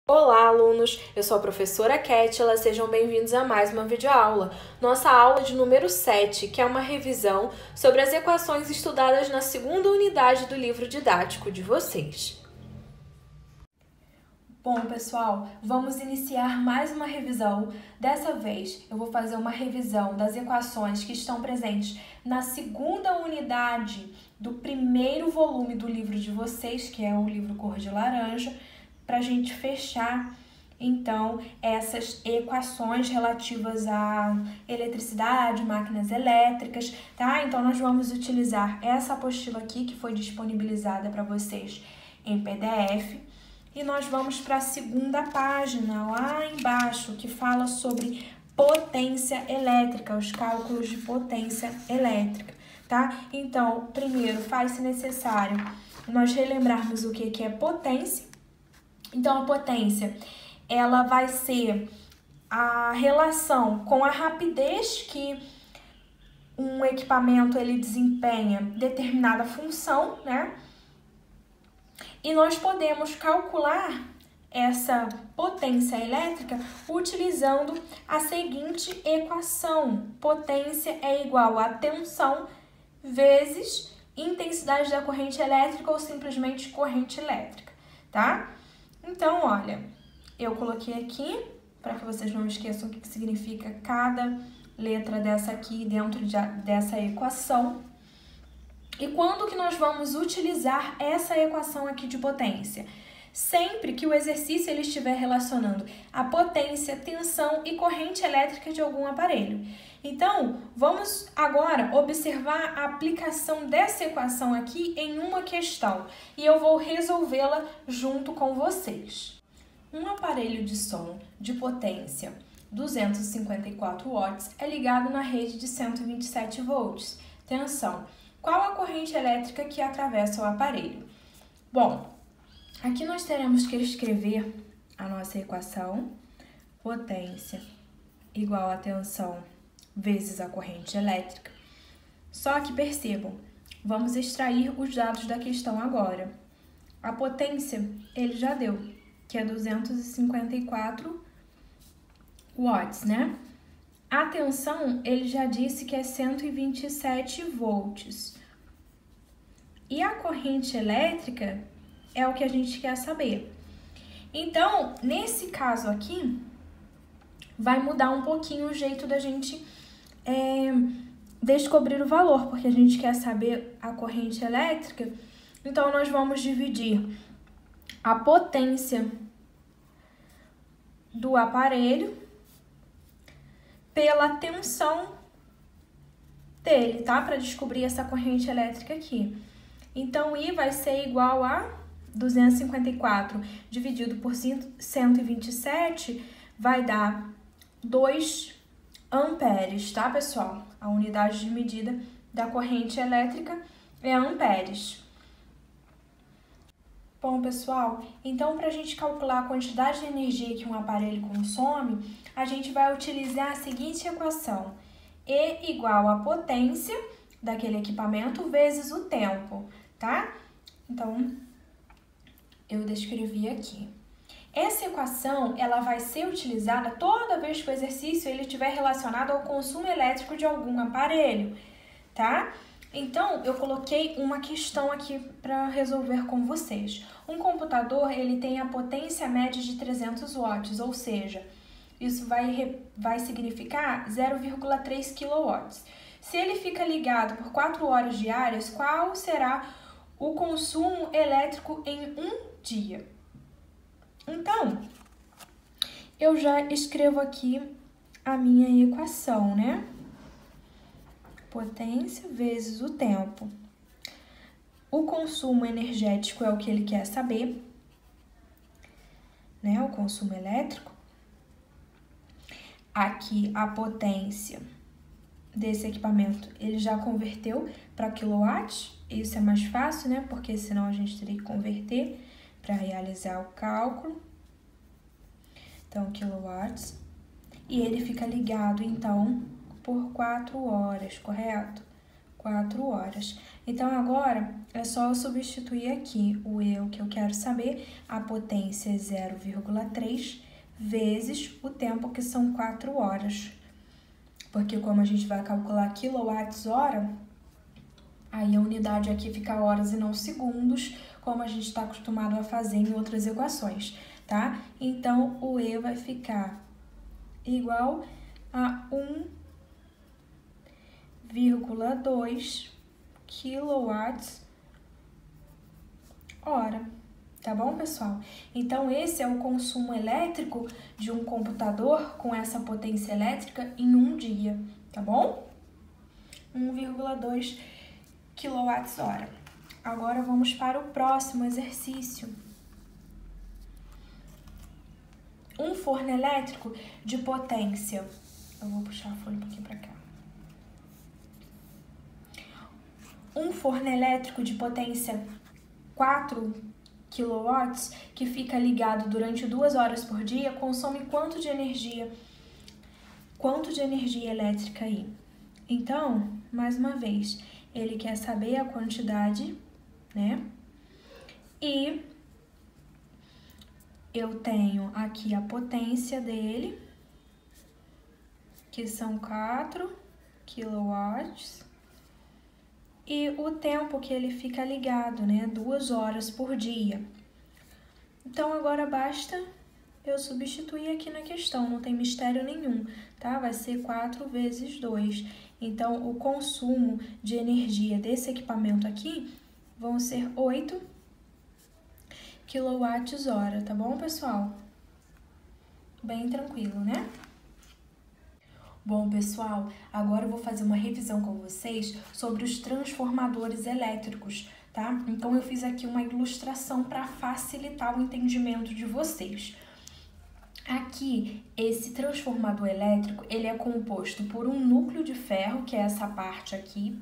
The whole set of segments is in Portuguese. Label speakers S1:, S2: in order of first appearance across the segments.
S1: Olá, alunos! Eu sou a professora Kétila, sejam bem-vindos a mais uma videoaula. Nossa aula de número 7, que é uma revisão sobre as equações estudadas na segunda unidade do livro didático de vocês. Bom, pessoal, vamos iniciar mais uma revisão. Dessa vez, eu vou fazer uma revisão das equações que estão presentes na segunda unidade do primeiro volume do livro de vocês, que é o livro cor de laranja, para a gente fechar, então, essas equações relativas à eletricidade, máquinas elétricas, tá? Então, nós vamos utilizar essa apostila aqui, que foi disponibilizada para vocês em PDF, e nós vamos para a segunda página, lá embaixo, que fala sobre potência elétrica, os cálculos de potência elétrica, tá? Então, primeiro, faz-se necessário nós relembrarmos o que é potência. Então, a potência, ela vai ser a relação com a rapidez que um equipamento ele desempenha determinada função, né? E nós podemos calcular essa potência elétrica utilizando a seguinte equação. Potência é igual a tensão vezes intensidade da corrente elétrica ou simplesmente corrente elétrica, tá? Então, olha, eu coloquei aqui, para que vocês não esqueçam o que significa cada letra dessa aqui dentro dessa equação. E quando que nós vamos utilizar essa equação aqui de potência? Sempre que o exercício ele estiver relacionando a potência, tensão e corrente elétrica de algum aparelho. Então, vamos agora observar a aplicação dessa equação aqui em uma questão e eu vou resolvê-la junto com vocês. Um aparelho de som de potência 254 watts é ligado na rede de 127 volts. Tensão: qual a corrente elétrica que atravessa o aparelho? Bom, aqui nós teremos que escrever a nossa equação. Potência igual a tensão vezes a corrente elétrica. Só que percebam, vamos extrair os dados da questão agora. A potência, ele já deu, que é 254 watts, né? A tensão, ele já disse que é 127 volts. E a corrente elétrica é o que a gente quer saber. Então, nesse caso aqui, vai mudar um pouquinho o jeito da gente descobrir o valor, porque a gente quer saber a corrente elétrica. Então, nós vamos dividir a potência do aparelho pela tensão dele, tá? Para descobrir essa corrente elétrica aqui. Então, I vai ser igual a 254 dividido por 127 vai dar 2 amperes, tá, pessoal? A unidade de medida da corrente elétrica é amperes. Bom, pessoal, então para a gente calcular a quantidade de energia que um aparelho consome, a gente vai utilizar a seguinte equação: E igual a potência daquele equipamento vezes o tempo, tá? Então, eu descrevi aqui. Essa equação, ela vai ser utilizada toda vez que o exercício ele estiver relacionado ao consumo elétrico de algum aparelho, tá? Então, eu coloquei uma questão aqui para resolver com vocês. Um computador, ele tem a potência média de 300 watts, ou seja, isso vai significar 0,3 kW. Se ele fica ligado por 4 horas diárias, qual será o consumo elétrico em um dia? Então, eu já escrevo aqui a minha equação, né? Potência vezes o tempo. O consumo energético é o que ele quer saber, né? O consumo elétrico. Aqui, a potência desse equipamento, ele já converteu para quilowatt. Isso é mais fácil, né? Porque senão a gente teria que converter para realizar o cálculo. Então, quilowatts. E ele fica ligado, então, por 4 horas, correto? 4 horas. Então, agora, é só eu substituir aqui o E que eu quero saber, a potência é 0,3 vezes o tempo, que são 4 horas. Porque como a gente vai calcular quilowatts-hora, aí a unidade aqui fica horas e não segundos, como a gente está acostumado a fazer em outras equações, tá? Então, o E vai ficar igual a 1,2 kWh. Tá bom, pessoal? Então, esse é o consumo elétrico de um computador com essa potência elétrica em um dia, tá bom? 1,2 kWh. Agora, vamos para o próximo exercício. Um forno elétrico de potência... Eu vou puxar a folha um pouquinho para cá. Um forno elétrico de potência 4 kW, que fica ligado durante 2 horas por dia, consome quanto de energia? Quanto de energia elétrica aí? Então, mais uma vez, ele quer saber a quantidade, né? E eu tenho aqui a potência dele, que são 4 kW. E o tempo que ele fica ligado, né? 2 horas por dia. Então, agora basta eu substituir aqui na questão, não tem mistério nenhum, tá? Vai ser 4 vezes 2. Então, o consumo de energia desse equipamento aqui vão ser 8 kWh, tá bom, pessoal? Bem tranquilo, né? Bom, pessoal, agora eu vou fazer uma revisão com vocês sobre os transformadores elétricos, tá? Então, eu fiz aqui uma ilustração para facilitar o entendimento de vocês. Aqui, esse transformador elétrico, ele é composto por um núcleo de ferro, que é essa parte aqui,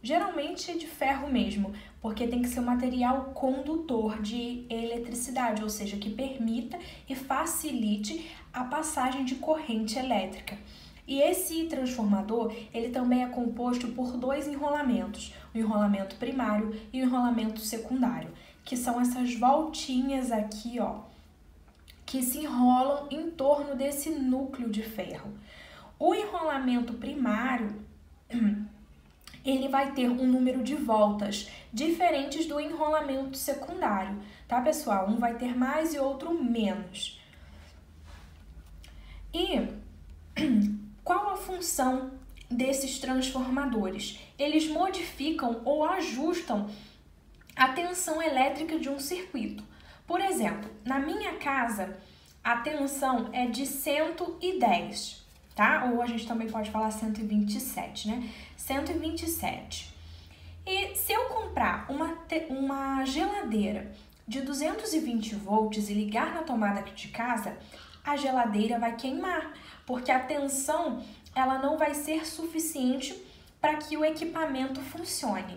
S1: geralmente de ferro mesmo, porque tem que ser um material condutor de eletricidade, ou seja, que permita e facilite a passagem de corrente elétrica. E esse transformador, ele também é composto por 2 enrolamentos, o enrolamento primário e o enrolamento secundário, que são essas voltinhas aqui, ó, que se enrolam em torno desse núcleo de ferro. O enrolamento primário, ele vai ter um número de voltas diferentes do enrolamento secundário, tá, pessoal? Um vai ter mais e outro menos. E qual a função desses transformadores? Eles modificam ou ajustam a tensão elétrica de um circuito. Por exemplo, na minha casa, a tensão é de 110, tá? Ou a gente também pode falar 127, né? 127. E se eu comprar uma geladeira de 220 volts e ligar na tomada de casa, a geladeira vai queimar, porque a tensão ela não vai ser suficiente para que o equipamento funcione.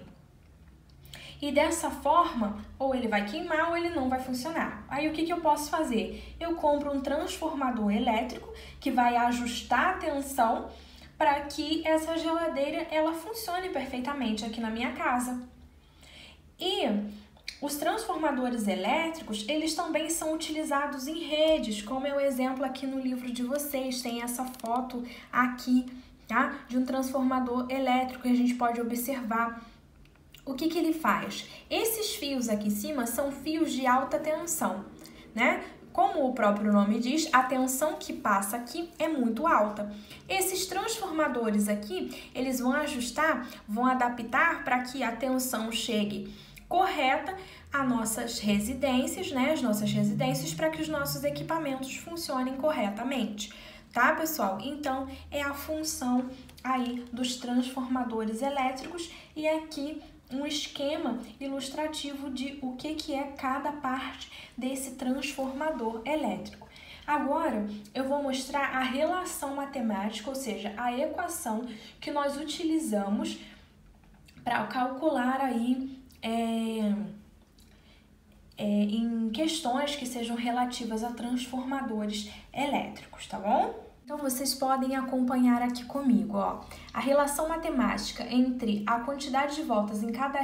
S1: E dessa forma, ou ele vai queimar ou ele não vai funcionar. Aí o que eu posso fazer? Eu compro um transformador elétrico que vai ajustar a tensão para que essa geladeira ela funcione perfeitamente aqui na minha casa. E os transformadores elétricos, eles também são utilizados em redes, como é o exemplo aqui no livro de vocês, tem essa foto aqui, tá? De um transformador elétrico que a gente pode observar. O que ele faz? Esses fios aqui em cima são fios de alta tensão, né? Como o próprio nome diz, a tensão que passa aqui é muito alta. Esses transformadores aqui, eles vão ajustar, vão adaptar para que a tensão chegue correta às nossas residências, né? As nossas residências, para que os nossos equipamentos funcionem corretamente, tá, pessoal? Então, é a função aí dos transformadores elétricos e aqui um esquema ilustrativo de o que é cada parte desse transformador elétrico. Agora, eu vou mostrar a relação matemática, ou seja, a equação que nós utilizamos para calcular aí em questões que sejam relativas a transformadores elétricos, tá bom? Então, vocês podem acompanhar aqui comigo, ó. A relação matemática entre a quantidade de voltas em cada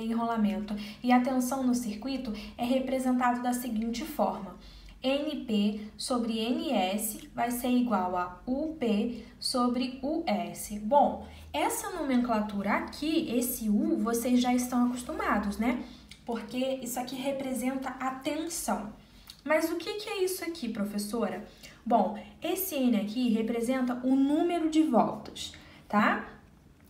S1: enrolamento e a tensão no circuito é representado da seguinte forma. NP sobre NS vai ser igual a UP sobre US. Bom, essa nomenclatura aqui, esse U, vocês já estão acostumados, né? Porque isso aqui representa a tensão. Mas o que é isso aqui, professora? Bom, esse N aqui representa o número de voltas, tá?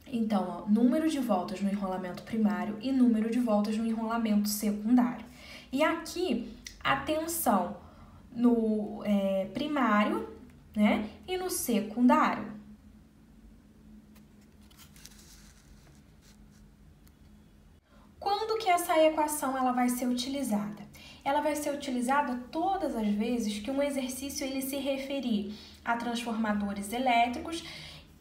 S1: Então, ó, número de voltas no enrolamento primário e número de voltas no enrolamento secundário. E aqui, a tensão no primário, né? E no secundário. Quando que essa equação ela vai ser utilizada? Ela vai ser utilizada todas as vezes que um exercício ele se referir a transformadores elétricos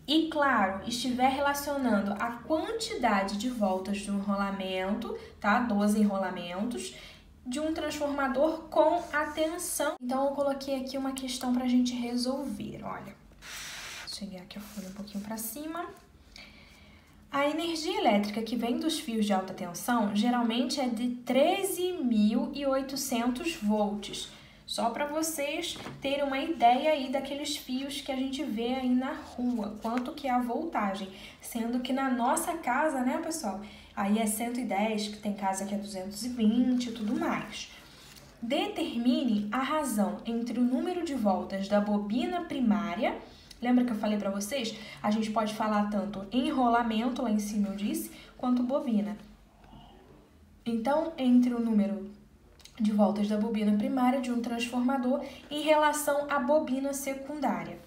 S1: e, claro, estiver relacionando a quantidade de voltas do enrolamento, tá? 12 enrolamentos, de um transformador com a tensão. Então, eu coloquei aqui uma questão para a gente resolver, olha. Cheguei aqui a folha um pouquinho para cima. A energia elétrica que vem dos fios de alta tensão geralmente é de 13.800 volts. Só para vocês terem uma ideia aí daqueles fios que a gente vê aí na rua, quanto que é a voltagem. Sendo que na nossa casa, né, pessoal, aí é 110, que tem casa que é 220 e tudo mais. Determine a razão entre o número de voltas da bobina primária. Lembra que eu falei para vocês? A gente pode falar tanto enrolamento, lá em cima eu disse, quanto bobina. Então, entre o número de voltas da bobina primária de um transformador em relação à bobina secundária,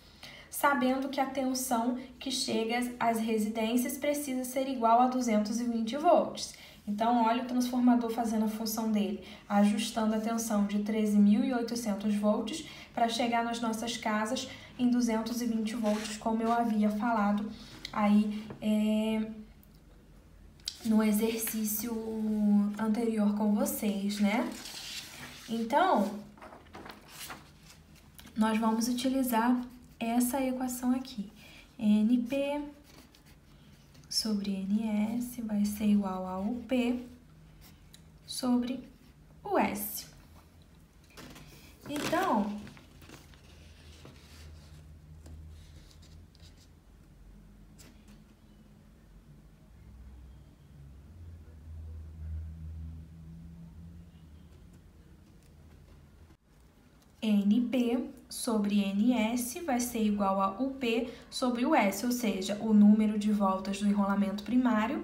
S1: sabendo que a tensão que chega às residências precisa ser igual a 220 volts. Então, olha o transformador fazendo a função dele, ajustando a tensão de 13.800 volts para chegar nas nossas casas em 220 volts, como eu havia falado aí no exercício anterior com vocês, né? Então, nós vamos utilizar essa equação aqui. NP sobre NS vai ser igual a UP sobre US. Então, NP sobre NS vai ser igual a UP sobre US, ou seja, o número de voltas do enrolamento primário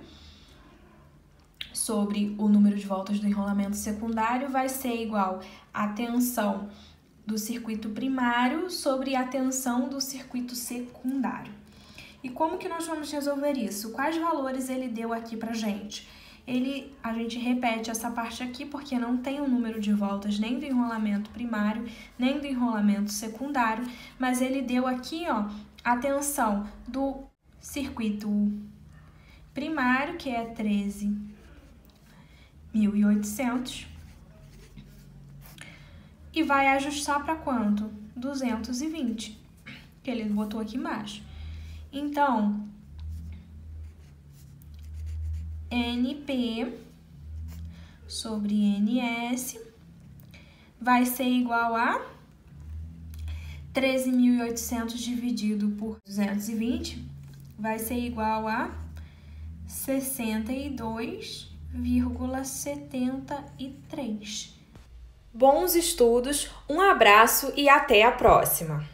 S1: sobre o número de voltas do enrolamento secundário vai ser igual à tensão do circuito primário sobre a tensão do circuito secundário. E como que nós vamos resolver isso? Quais valores ele deu aqui pra gente? A gente repete essa parte aqui porque não tem o número de voltas nem do enrolamento primário, nem do enrolamento secundário, mas ele deu aqui, ó, a tensão do circuito primário, que é 13.800, e vai ajustar para quanto? 220, que ele botou aqui embaixo. Então, NP sobre NS vai ser igual a 13.800 dividido por 220 vai ser igual a 62,73. Bons estudos, um abraço e até a próxima!